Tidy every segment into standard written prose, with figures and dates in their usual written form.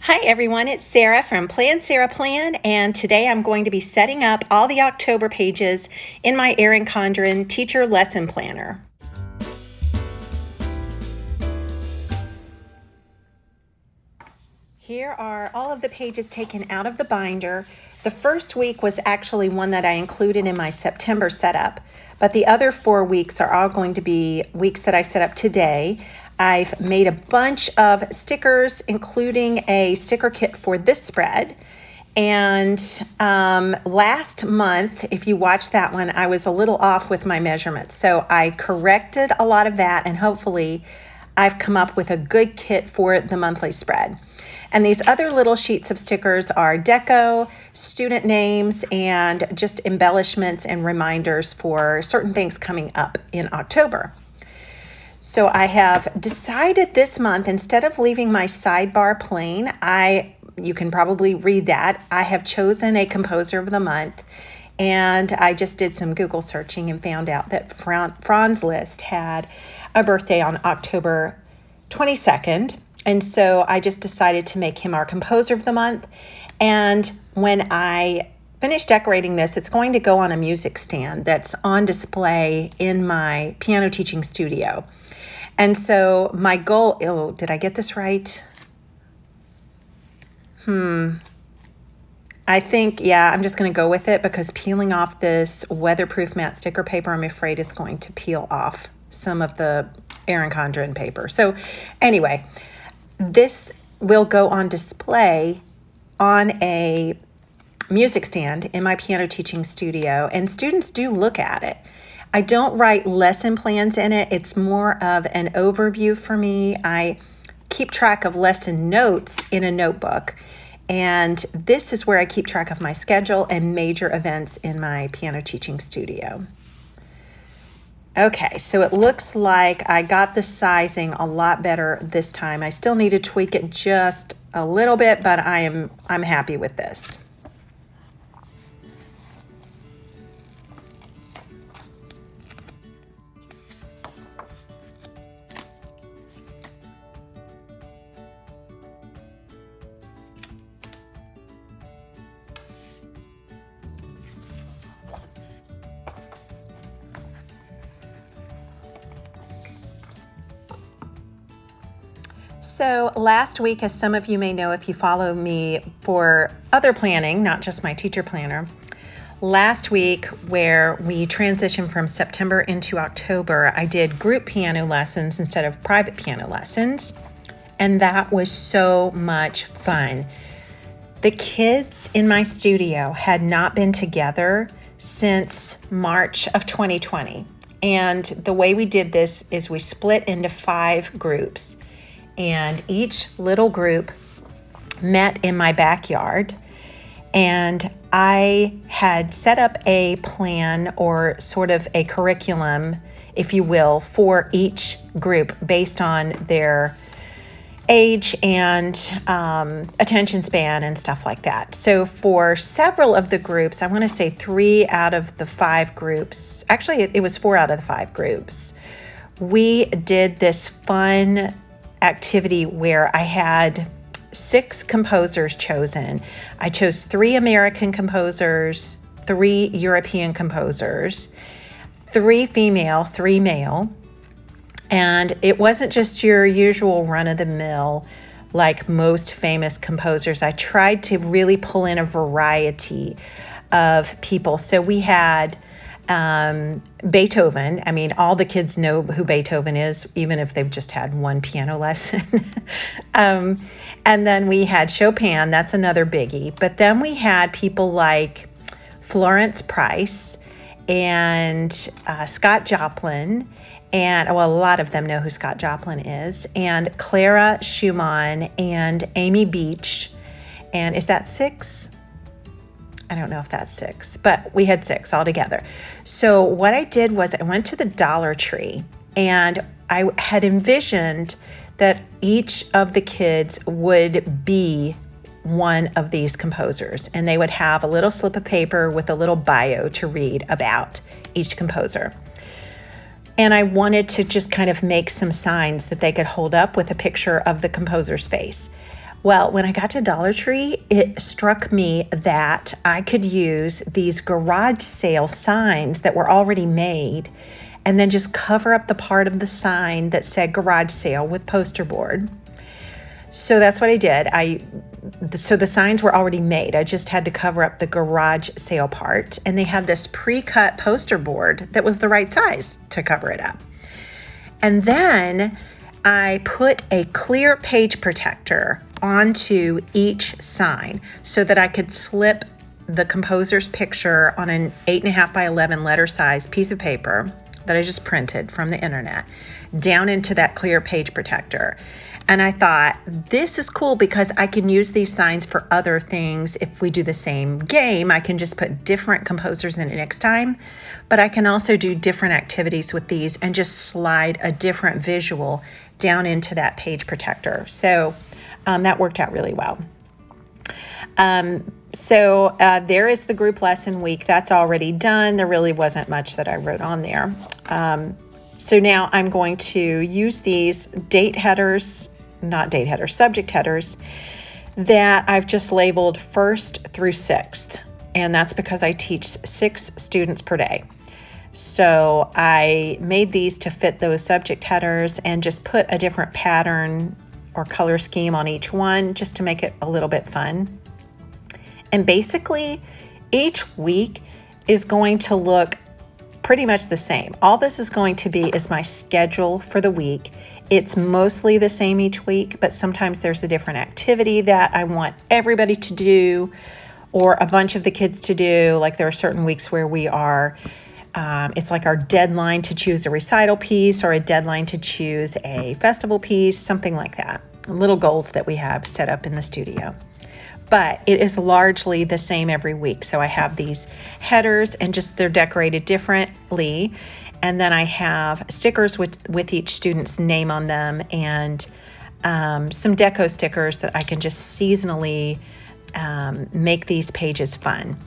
Hi everyone, it's Sarah from Plan Sarah Plan, and today I'm going to be setting up all the October pages in my Erin Condren Teacher Lesson Planner. Here are all of the pages taken out of the binder. The first week was actually one that I included in my September setup, but the other 4 weeks are all going to be weeks that I set up today. I've made a bunch of stickers, including a sticker kit for this spread. And last month, if you watched that one, I was a little off with my measurements. So I corrected a lot of that, and hopefully I've come up with a good kit for the monthly spread. And these other little sheets of stickers are deco, student names, and just embellishments and reminders for certain things coming up in October. So I have decided this month, instead of leaving my sidebar plain, you can probably read that, I have chosen a composer of the month. And I just did some Google searching and found out that Franz Liszt had a birthday on October 22nd. And so I just decided to make him our composer of the month. And when I finish decorating this, it's going to go on a music stand that's on display in my piano teaching studio. And so my goal, did I get this right? I think, I'm just going to go with it because peeling off this weatherproof matte sticker paper, I'm afraid is going to peel off some of the Erin Condren paper. So anyway, this will go on display on a music stand in my piano teaching studio, and students do look at it. I don't write lesson plans in it. It's more of an overview for me. I keep track of lesson notes in a notebook, and this is where I keep track of my schedule and major events in my piano teaching studio. Okay, so it looks like I got the sizing a lot better this time. I still need to tweak it just a little bit, but I'm happy with this. So last week, as some of you may know if you follow me for other planning, not just my teacher planner, last week where we transitioned from September into October, I did group piano lessons instead of private piano lessons, and that was so much fun. The kids in my studio had not been together since March of 2020, and the way we did this is we split into 5 groups. And each little group met in my backyard, and I had set up a plan or sort of a curriculum, if you will, for each group based on their age and attention span and stuff like that. So for several of the groups, I want to say 3 out of the 5 groups, actually it was 4 out of the 5 groups, we did this fun activity where I had 6 composers chosen. I chose 3 American composers, 3 European composers, 3 female, 3 male. And it wasn't just your usual run-of-the-mill like most famous composers. I tried to really pull in a variety of people. So we had Beethoven. I mean, all the kids know who Beethoven is, even if they've just had one piano lesson. And then we had Chopin. That's another biggie. But then we had people like Florence Price and Scott Joplin. And, a lot of them know who Scott Joplin is. And Clara Schumann and Amy Beach. And is that 6? I don't know if that's 6, but we had 6 altogether. So what I did was I went to the Dollar Tree, and I had envisioned that each of the kids would be one of these composers, and they would have a little slip of paper with a little bio to read about each composer. And I wanted to just kind of make some signs that they could hold up with a picture of the composer's face. Well, when I got to Dollar Tree, it struck me that I could use these garage sale signs that were already made and then just cover up the part of the sign that said garage sale with poster board. So that's what I did. So the signs were already made. I just had to cover up the garage sale part, and they had this pre-cut poster board that was the right size to cover it up. And then I put a clear page protector onto each sign so that I could slip the composer's picture on an 8.5 by 11 letter size piece of paper that I just printed from the internet down into that clear page protector. And I thought, this is cool because I can use these signs for other things. If we do the same game, I can just put different composers in it next time, but I can also do different activities with these and just slide a different visual down into that page protector. So that worked out really well. So there is the group lesson week. That's already done. There really wasn't much that I wrote on there. So now I'm going to use these subject headers that I've just labeled 1st through 6th. And that's because I teach 6 students per day. So I made these to fit those subject headers and just put a different pattern or color scheme on each one just to make it a little bit fun. And basically, each week is going to look pretty much the same. All this is going to be is my schedule for the week. It's mostly the same each week, but sometimes there's a different activity that I want everybody to do or a bunch of the kids to do. Like there are certain weeks where we are, it's like our deadline to choose a recital piece or a deadline to choose a festival piece, something like that. Little goals that we have set up in the studio. But it is largely the same every week. So I have these headers and just they're decorated differently. And then I have stickers with each student's name on them and some deco stickers that I can just seasonally make these pages fun.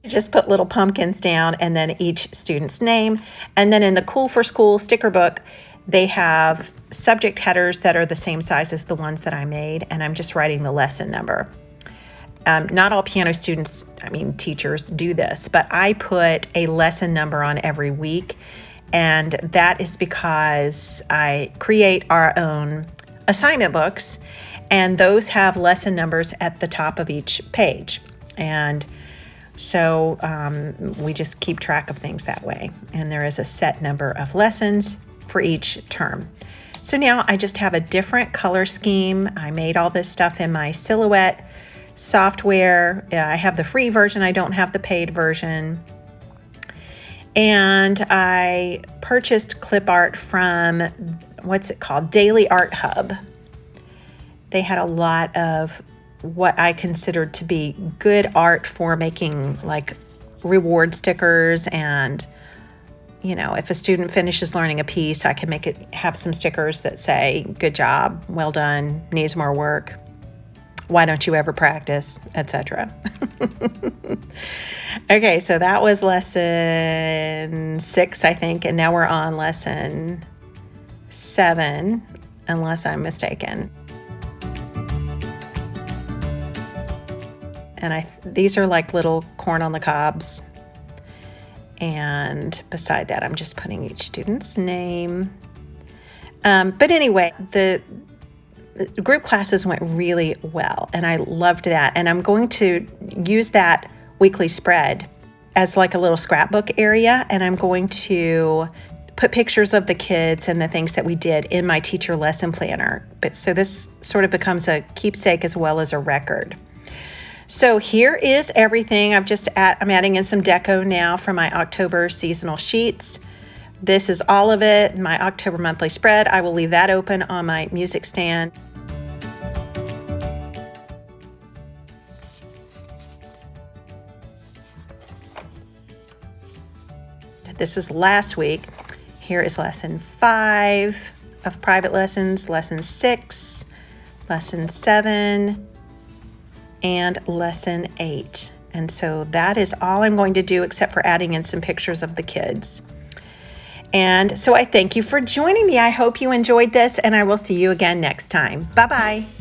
Just put little pumpkins down and then each student's name. And then in the Cool for School sticker book, they have subject headers that are the same size as the ones that I made, and I'm just writing the lesson number. Not all piano students, teachers do this, but I put a lesson number on every week, and that is because I create our own assignment books, and those have lesson numbers at the top of each page. And so we just keep track of things that way. And there is a set number of lessons for each term. So now I just have a different color scheme. I made all this stuff in my Silhouette software. I have the free version. I don't have the paid version. And I purchased clip art from, what's it called? Daily Art Hub. They had a lot of what I considered to be good art for making like reward stickers. And, if a student finishes learning a piece, I can make it have some stickers that say, good job, well done, needs more work, why don't you ever practice, etc. Okay, so that was lesson 6, I think. And now we're on lesson 7, unless I'm mistaken. And these are like little corn on the cobs. And beside that, I'm just putting each student's name. But anyway, the group classes went really well, and I loved that. And I'm going to use that weekly spread as like a little scrapbook area, and I'm going to put pictures of the kids and the things that we did in my teacher lesson planner. But so this sort of becomes a keepsake as well as a record. So here is everything. I'm adding in some deco now for my October seasonal sheets. This is all of it, my October monthly spread. I will leave that open on my music stand. This is last week. Here is lesson 5 of private lessons, lesson 6, lesson 7, and lesson 8. And so that is all I'm going to do except for adding in some pictures of the kids. And so I thank you for joining me. I hope you enjoyed this, and I will see you again next time. Bye-bye.